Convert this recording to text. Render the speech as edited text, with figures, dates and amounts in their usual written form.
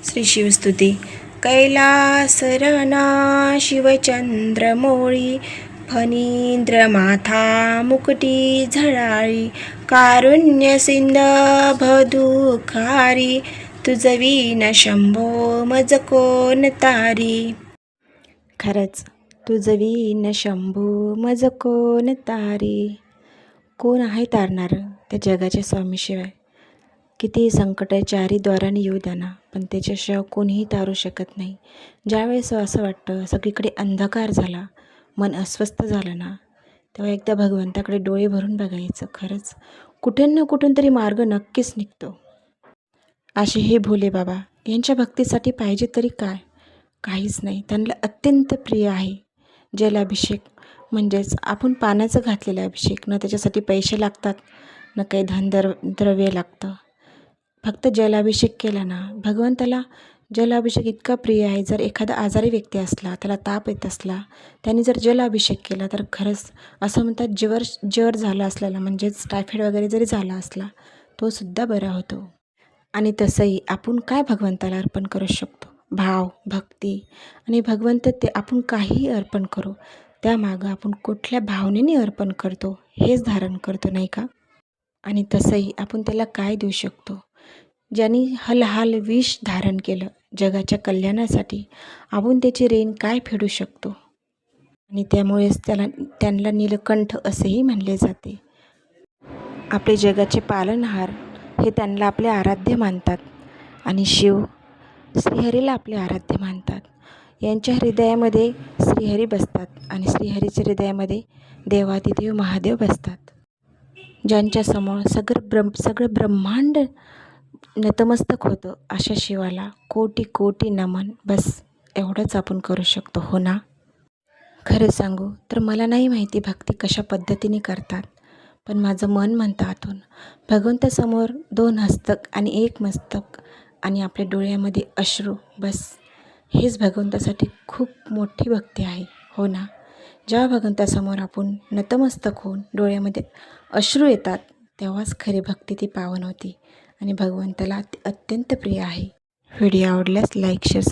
श्री शिवस्तुती. कैलासराना शिवचंद्रमौळी, फणींद्र माथा मुकुटी झळाळी, कारुण्य सिंध भदुखारी, तुझवीन शंभो मज कोण तारी. खरंच तुझवीन शंभो मज कोण तारी. कोण आहे तारणार त्या जगाच्या स्वामीशिवाय? कितीही संकट चारी द्वाराने येऊ द्या ना, पण त्याच्याशिवाय कोणीही तारू शकत नाही. ज्यावेळेस असं वाटतं सगळीकडे अंधकार झाला, मन अस्वस्थ झालं ना, तेव्हा एकदा भगवंताकडे डोळे भरून बघायचं. खरंच कुठून ना कुठून तरी मार्ग नक्कीच निघतो. असे हे भोले बाबा, यांच्या भक्तीसाठी पाहिजे तरी काय? काहीच नाही. त्यांना अत्यंत प्रिय आहे जलाभिषेक. म्हणजेच आपण पाण्याचं घातलेलं अभिषेक. न त्याच्यासाठी पैसे लागतात, न काही द्रव्य लागतं. फक्त जलाभिषेक केला ना, भगवंताला जलाभिषेक इतका प्रिय आहे. जर एखादा आजारी व्यक्ती असला, त्याला ताप येत असला, त्याने जर जलाभिषेक केला तर खरंच असं म्हणतात ज्वर झाला असलेला, म्हणजेच टायफॉईड वगैरे जरी झाला असला, तो सुद्धा बरा होतो. आणि तसंही आपण काय भगवंताला अर्पण करू शकतो? भाव, भक्ती. आणि भगवंत ते आपण काहीही अर्पण करू, त्यामागं आपण कुठल्या भावनेने अर्पण करतो हेच धारण करतो, नाही का? आणि तसंही आपण त्याला काय देऊ शकतो? ज्यांनी हलहाल विष धारण केलं जगाच्या कल्याणासाठी, आपण त्याची ऋण काय फेडू शकतो? आणि त्यामुळेच त्यांना नीलकंठ असेही म्हणले जाते. आपले जगाचे पालनहार हे त्यांना आपले आराध्य मानतात. आणि शिव श्रीहरीला आपले आराध्य मानतात. यांच्या हृदयामध्ये श्रीहरी बसतात आणि श्रीहरीच्या हृदयामध्ये देवादिदेव महादेव बसतात. ज्यांच्यासमोर सगळं ब्रह्मांड नतमस्तक होतं, अशा शिवाला कोटी कोटी नमन. बस एवढंच आपण करू शकतो, हो ना? खरं सांगू तर मला नाही माहिती भक्ती कशा पद्धतीने करतात, पण माझं मन म्हणतं आतून, भगवंतासमोर 2 हस्तक आणि 1 मस्तक आणि आपल्या डोळ्यामध्ये अश्रू. बस हेच भगवंतासाठी खूप मोठी भक्ती आहे, हो ना? जेव्हा भगवंतासमोर आपण नतमस्तक होऊन डोळ्यामध्ये अश्रू येतात, तेव्हाच खरी भक्ती ती पावन होती आणि भगवंताला अत्यंत प्रिय आहे. व्हिडिओ आवडल्यास लाईक, शेअर,